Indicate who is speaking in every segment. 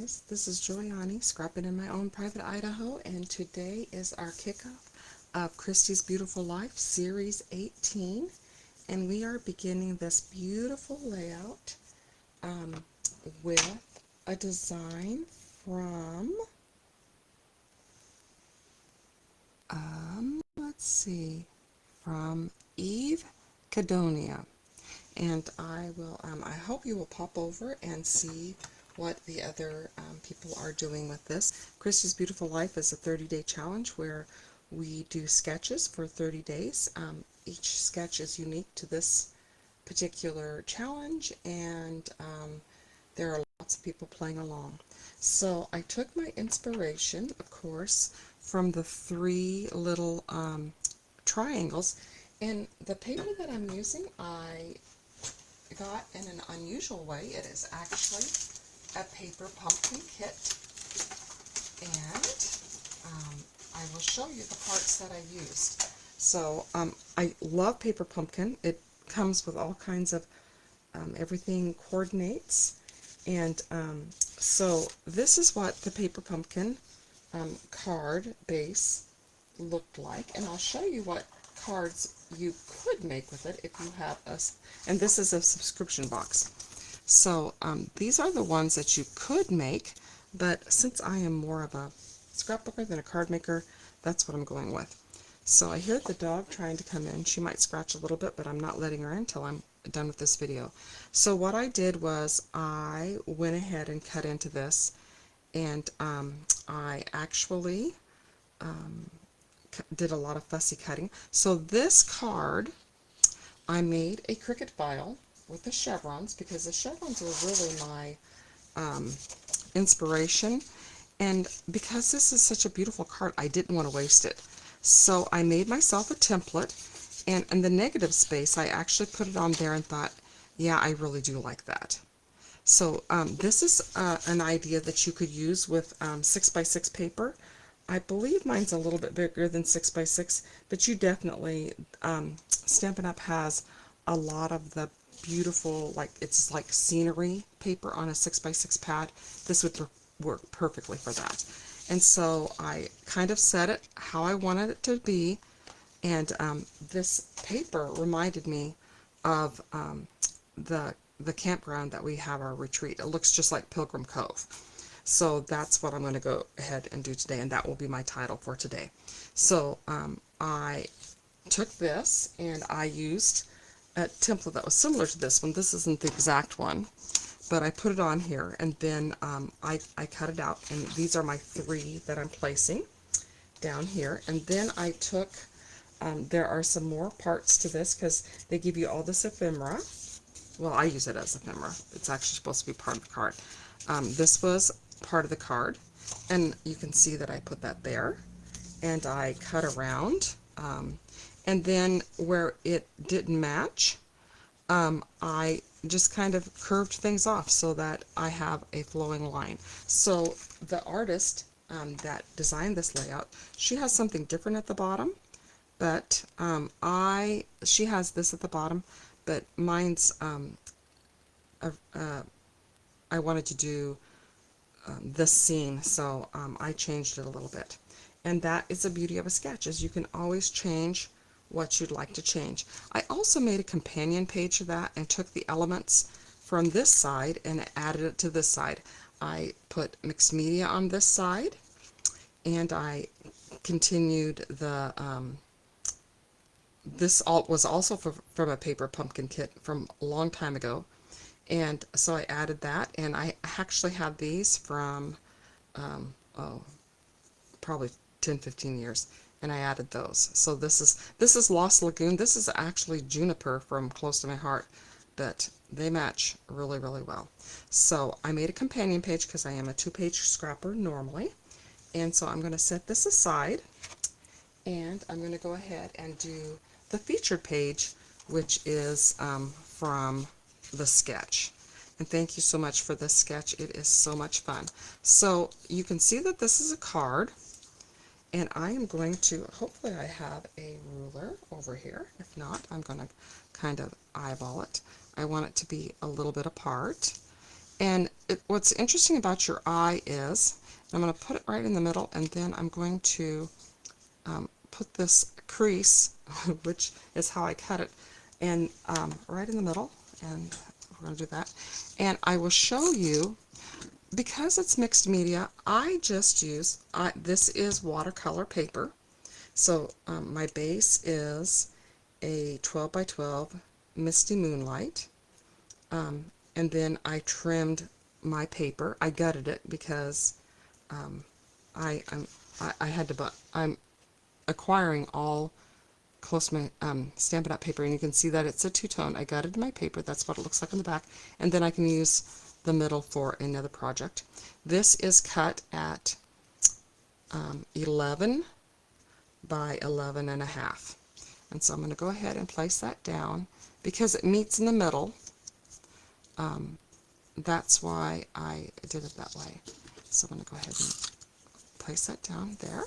Speaker 1: guys, this is Joyani, scrapping in my own private Idaho, and today is our kickoff of Christy's Beautiful Life Series 18, and we are beginning this beautiful layout with a design from, let's see, from Eve Caledonia. And I hope you will pop over and see what the other people are doing with this. Christy's Beautiful Life is a 30-day challenge where we do sketches for 30 days. Each sketch is unique to this particular challenge, and there are lots of people playing along. So I took my inspiration, of course, from the three little triangles, and the paper that I'm using I got in an unusual way. It is actually a paper pumpkin kit, and I will show you the parts that I used. So I love paper pumpkin. It comes with all kinds of everything coordinates, and so this is what the paper pumpkin card base looked like, and I'll show you what cards you could make with it if you have us. And this is a subscription box. So these are the ones that you could make, but since I am more of a scrapbooker than a card maker, that's what I'm going with. So I hear the dog trying to come in. She might scratch a little bit, but I'm not letting her in until I'm done with this video. So what I did was I went ahead and cut into this, and I actually did a lot of fussy cutting. So this card, I made a Cricut file with the chevrons, because the chevrons were really my inspiration, and because this is such a beautiful card, I didn't want to waste it. So I made myself a template, and in the negative space I actually put it on there and thought, yeah, I really do like that. So this is an idea that you could use with 6x6 paper. I believe mine's a little bit bigger than 6x6, but you definitely, Stampin' Up! Has a lot of the beautiful, like, it's like scenery paper on a 6x6 pad. This would work perfectly for that. And so I kind of set it how I wanted it to be, and this paper reminded me of the campground that we have our retreat. It looks just like Pilgrim Cove. So that's what I'm going to go ahead and do today, and that will be my title for today. So I took this and I used a template that was similar to this one. This isn't the exact one, but I put it on here, and then I cut it out, and these are my three that I'm placing down here. And then I took, there are some more parts to this because they give you all this ephemera. Well, I use it as ephemera. It's actually supposed to be part of the card. This was part of the card, and you can see that I put that there, and I cut around, and then where it didn't match, I just kind of curved things off so that I have a flowing line. So the artist that designed this layout, she has something different at the bottom, but she has this at the bottom, but mine's I wanted to do this scene, so I changed it a little bit. And that is the beauty of a sketch, is you can always change what you'd like to change. I also made a companion page of that and took the elements from this side and added it to this side. I put mixed media on this side, and I continued the this was also from a paper pumpkin kit from a long time ago. And so I added that, and I actually had these from, probably 10-15 years, and I added those. So this is Lost Lagoon. This is actually Juniper from Close to My Heart, but they match really, really well. So I made a companion page because I am a 2-page scrapper normally, and so I'm going to set this aside, and I'm going to go ahead and do the featured page, which is from the sketch. And thank you so much for this sketch. It is so much fun. So you can see that this is a card, and I am going to, hopefully I have a ruler over here. If not, I'm going to kind of eyeball it. I want it to be a little bit apart, And what's interesting about your eye is, I'm going to put it right in the middle, and then I'm going to put this crease, which is how I cut it, and right in the middle, and we're going to do that. And I will show you, because it's mixed media, I just use, this is watercolor paper. So my base is a 12 by 12 Misty Moonlight, and then I trimmed my paper. I gutted it because I had to, but I'm acquiring all close my Stampin' Up! Paper, and you can see that it's a two-tone. I gutted my paper. That's what it looks like on the back, and then I can use the middle for another project. This is cut at 11 by 11 and a half. And so I'm going to go ahead and place that down because it meets in the middle. That's why I did it that way. So I'm going to go ahead and place that down there.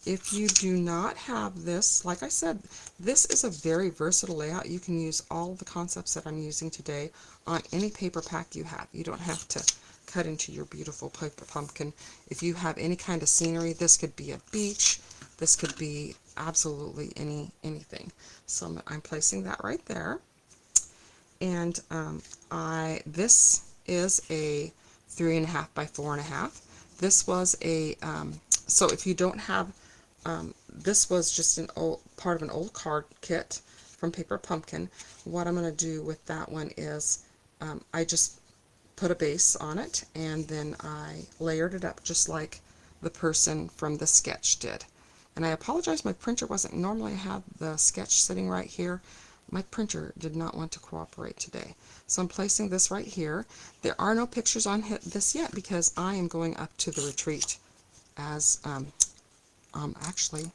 Speaker 1: If you do not have this, like I said, this is a very versatile layout. You can use all the concepts that I'm using today on any paper pack you have. You don't have to cut into your beautiful paper pumpkin. If you have any kind of scenery, this could be a beach, this could be absolutely anything. So I'm placing that right there. And this is a 3.5 by 4.5. This was a, so if you don't have, this was just an old, part of an old card kit from Paper Pumpkin. What I'm going to do with that one is I just put a base on it, and then I layered it up just like the person from the sketch did. And I apologize, my printer wasn't, normally I have the sketch sitting right here. My printer did not want to cooperate today. So I'm placing this right here. There are no pictures on this yet because I am going up to the retreat as actually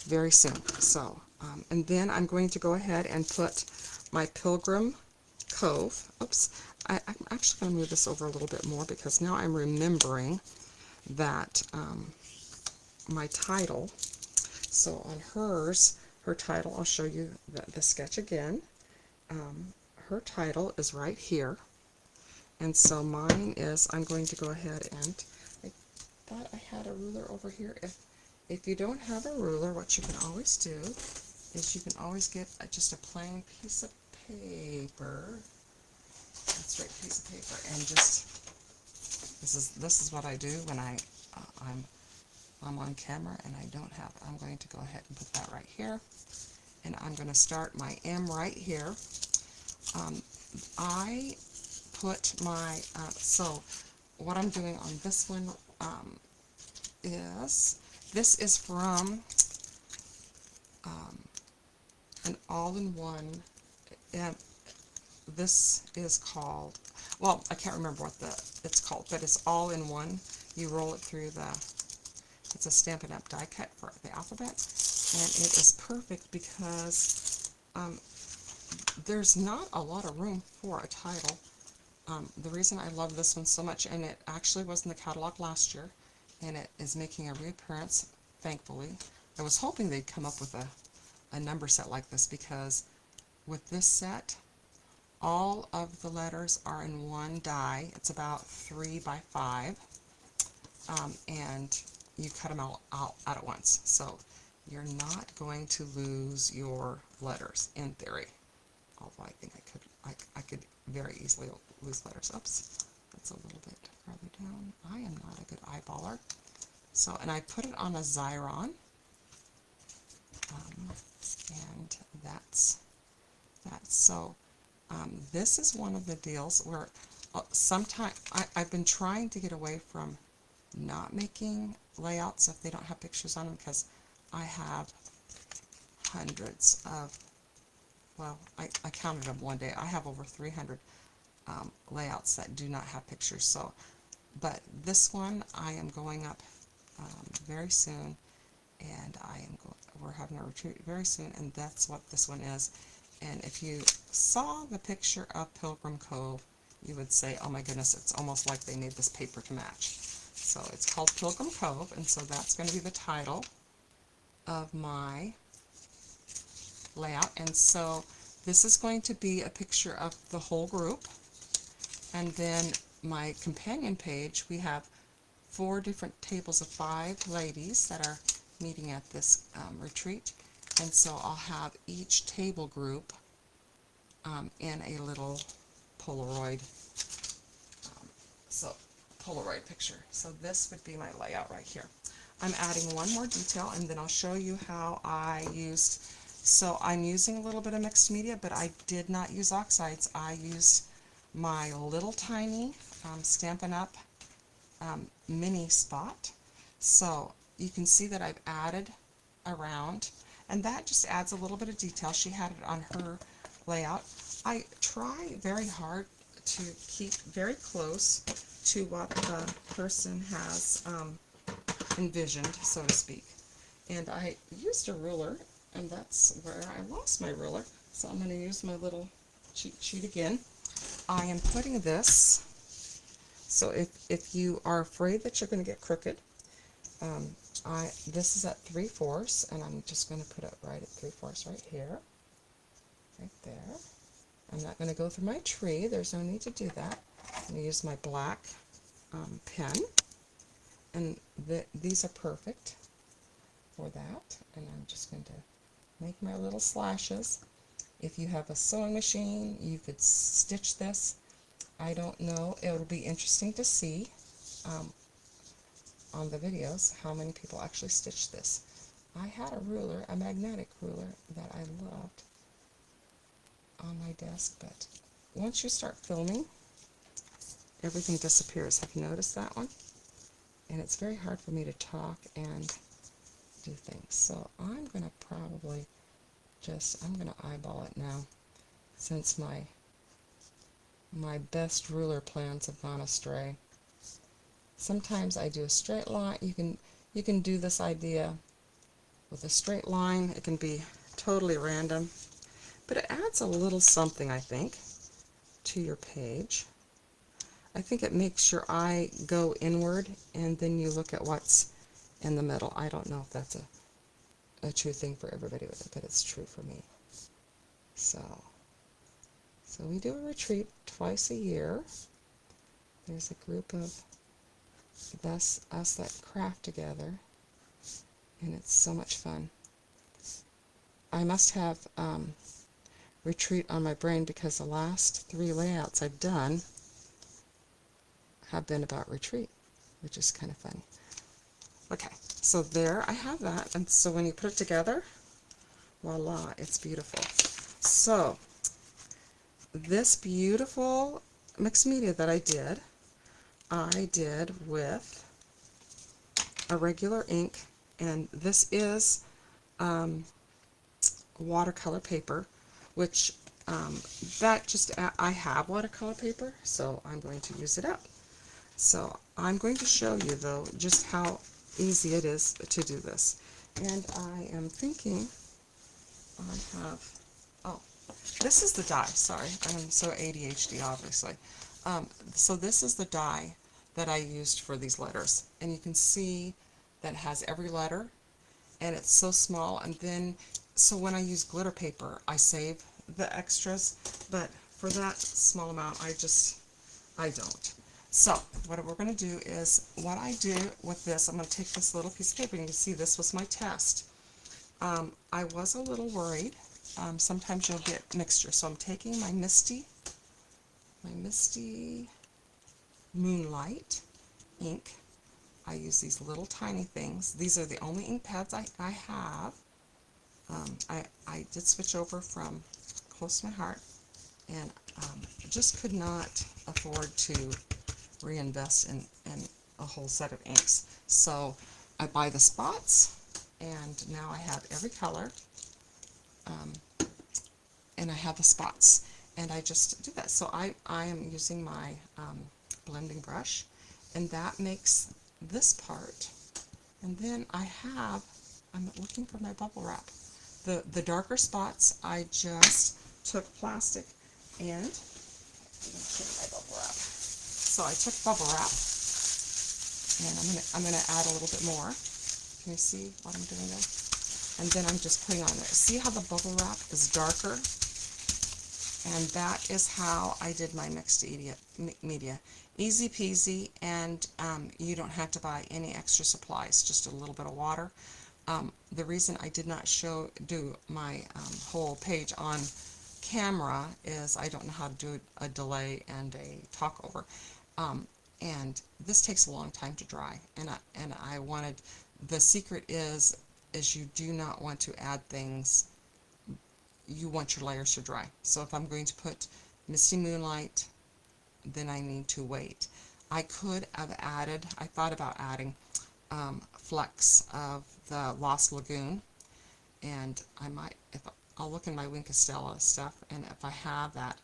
Speaker 1: very soon. So and then I'm going to go ahead and put my Pilgrim Cove. Oops, I'm actually going to move this over a little bit more because now I'm remembering that my title. So on hers, her title, I'll show you the sketch again. Her title is right here. And so mine is, I'm going to go ahead and, I thought I had a ruler over here. If you don't have a ruler, what you can always do is you can always get just a plain piece of paper, a straight piece of paper, and just, this is what I do when I'm on camera and I don't have, I'm going to go ahead and put that right here, and I'm going to start my M right here. I put my, so what I'm doing on this one is, this is from an all-in-one, and this is called, well, I can't remember what it's called, but it's all-in-one. You roll it through it's a Stampin' Up! Die cut for the alphabet, and it is perfect because there's not a lot of room for a title. The reason I love this one so much, and it actually was in the catalog last year, and it is making a reappearance, thankfully. I was hoping they'd come up with a number set like this, because with this set, all of the letters are in one die. It's about 3 by 5, and you cut them all out at once. So you're not going to lose your letters, in theory. Although I think I could very easily lose letters. Oops, that's a little bit farther down. I am not a good eyeballer. So, and I put it on a Xyron, and that's that. So this is one of the deals where sometimes I've been trying to get away from not making layouts if they don't have pictures on them, because I have hundreds of, well, I counted them one day. I have over 300 layouts that do not have pictures. So, but this one I am going up very soon, and we're having a retreat very soon, and that's what this one is. And if you saw the picture of Pilgrim Cove, you would say, oh my goodness, it's almost like they made this paper to match. So it's called Pilgrim Cove, and so that's going to be the title of my layout. And so this is going to be a picture of the whole group. And then my companion page, we have 4 different tables of 5 ladies that are meeting at this retreat. And so I'll have each table group in a little Polaroid, Polaroid picture. So this would be my layout right here. I'm adding one more detail, and then I'll show you how I used. So I'm using a little bit of mixed media, but I did not use oxides. I used my little tiny Stampin' Up! Mini spot. So you can see that I've added around, and that just adds a little bit of detail. She had it on her layout. I try very hard to keep very close to what the person has envisioned, so to speak. And I used a ruler, and that's where I lost my ruler. So I'm going to use my little cheat sheet again. I am putting this, so if you are afraid that you're going to get crooked, this is at 3/4, and I'm just going to put it right at 3/4 right here, right there. I'm not going to go through my tree. There's no need to do that. I'm going to use my black pen, and these are perfect for that. And I'm just going to make my little slashes. If you have a sewing machine, you could stitch this. I don't know. It'll be interesting to see on the videos how many people actually stitch this. I had a ruler, a magnetic ruler, that I loved on my desk, but once you start filming, everything disappears. Have you noticed that one? And it's very hard for me to talk and do things. So I'm going to probably I'm going to eyeball it now, since my best ruler plans have gone astray. Sometimes I do a straight line. You can do this idea with a straight line. It can be totally random, but it adds a little something, I think, to your page. I think it makes your eye go inward, and then you look at what's in the middle. I don't know if that's a true thing for everybody, but it's true for me. So we do a retreat twice a year. There's a group of us that craft together, and it's so much fun. I must have retreat on my brain, because the last 3 layouts I've done have been about retreat, which is kind of funny. Okay, so there I have that, and so when you put it together, voila, it's beautiful. So this beautiful mixed media that I did with a regular ink, and this is watercolor paper, which I have watercolor paper, so I'm going to use it up. So I'm going to show you, though, just how easy it is to do this. And I am thinking this is the die. Sorry, I'm so ADHD, obviously. So this is the die that I used for these letters, and you can see that it has every letter, and it's so small. And then, so when I use glitter paper, I save the extras, but for that small amount, I don't. So what we're going to do is, what I do with this, I'm going to take this little piece of paper, and you can see this was my test. I was a little worried. Sometimes you'll get mixture, so I'm taking my misty Moonlight ink. I use these little tiny things. These are the only ink pads I have. I did switch over from Close to My Heart, and just could not afford to reinvest in a whole set of inks. So I buy the spots, and now I have every color, and I have the spots, and I just do that. So I am using my blending brush, and that makes this part. And then I'm looking for my bubble wrap. The darker spots, I just took plastic and my bubble wrap. So I took bubble wrap, and I'm gonna add a little bit more. Can you see what I'm doing there? And then I'm just putting on there. See how the bubble wrap is darker? And that is how I did my mixed media. Easy peasy, and you don't have to buy any extra supplies, just a little bit of water. The reason I did not do my whole page on camera is I don't know how to do a delay and a talk over. And this takes a long time to dry, and I wanted, the secret is you do not want to add things, you want your layers to dry. So if I'm going to put Misty Moonlight, then I need to wait. I could have added, I thought about adding flecks of the Lost Lagoon, and I might, if I'll look in my Wink Estella stuff, and if I have that,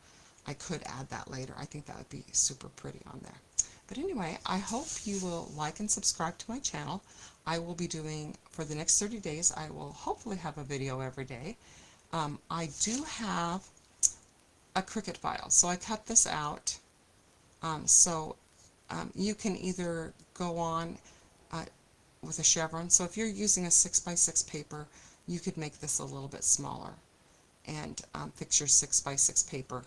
Speaker 1: I could add that later. I think that would be super pretty on there. But anyway, I hope you will like and subscribe to my channel. I will be doing, for the next 30 days, I will hopefully have a video every day. I do have a Cricut file, so I cut this out. You can either go on with a chevron. So if you're using a 6x6 paper, you could make this a little bit smaller and fix your 6x6 paper.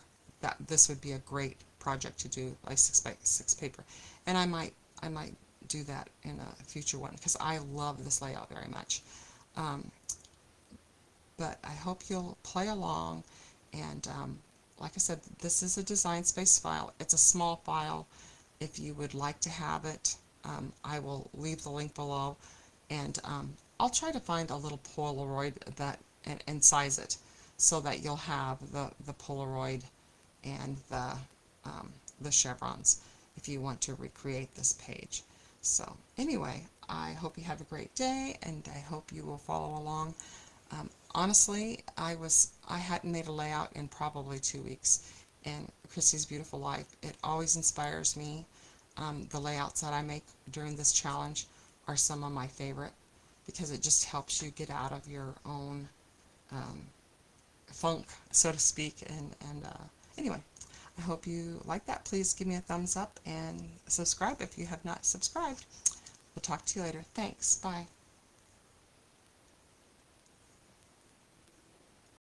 Speaker 1: This would be a great project to do, like 6x6 paper. And I might do that in a future one because I love this layout very much. But I hope you'll play along, and like I said, this is a Design Space file. It's a small file. If you would like to have it, I will leave the link below, and I'll try to find a little Polaroid and size it so that you'll have the Polaroid and the chevrons if you want to recreate this page. So anyway, I hope you have a great day, and I hope you will follow along. Honestly, I hadn't made a layout in probably 2 weeks, and Christy's Beautiful Life, it always inspires me. The layouts that I make during this challenge are some of my favorite because it just helps you get out of your own funk, so to speak. And anyway, I hope you like that. Please give me a thumbs up and subscribe if you have not subscribed. We'll talk to you later. Thanks. Bye.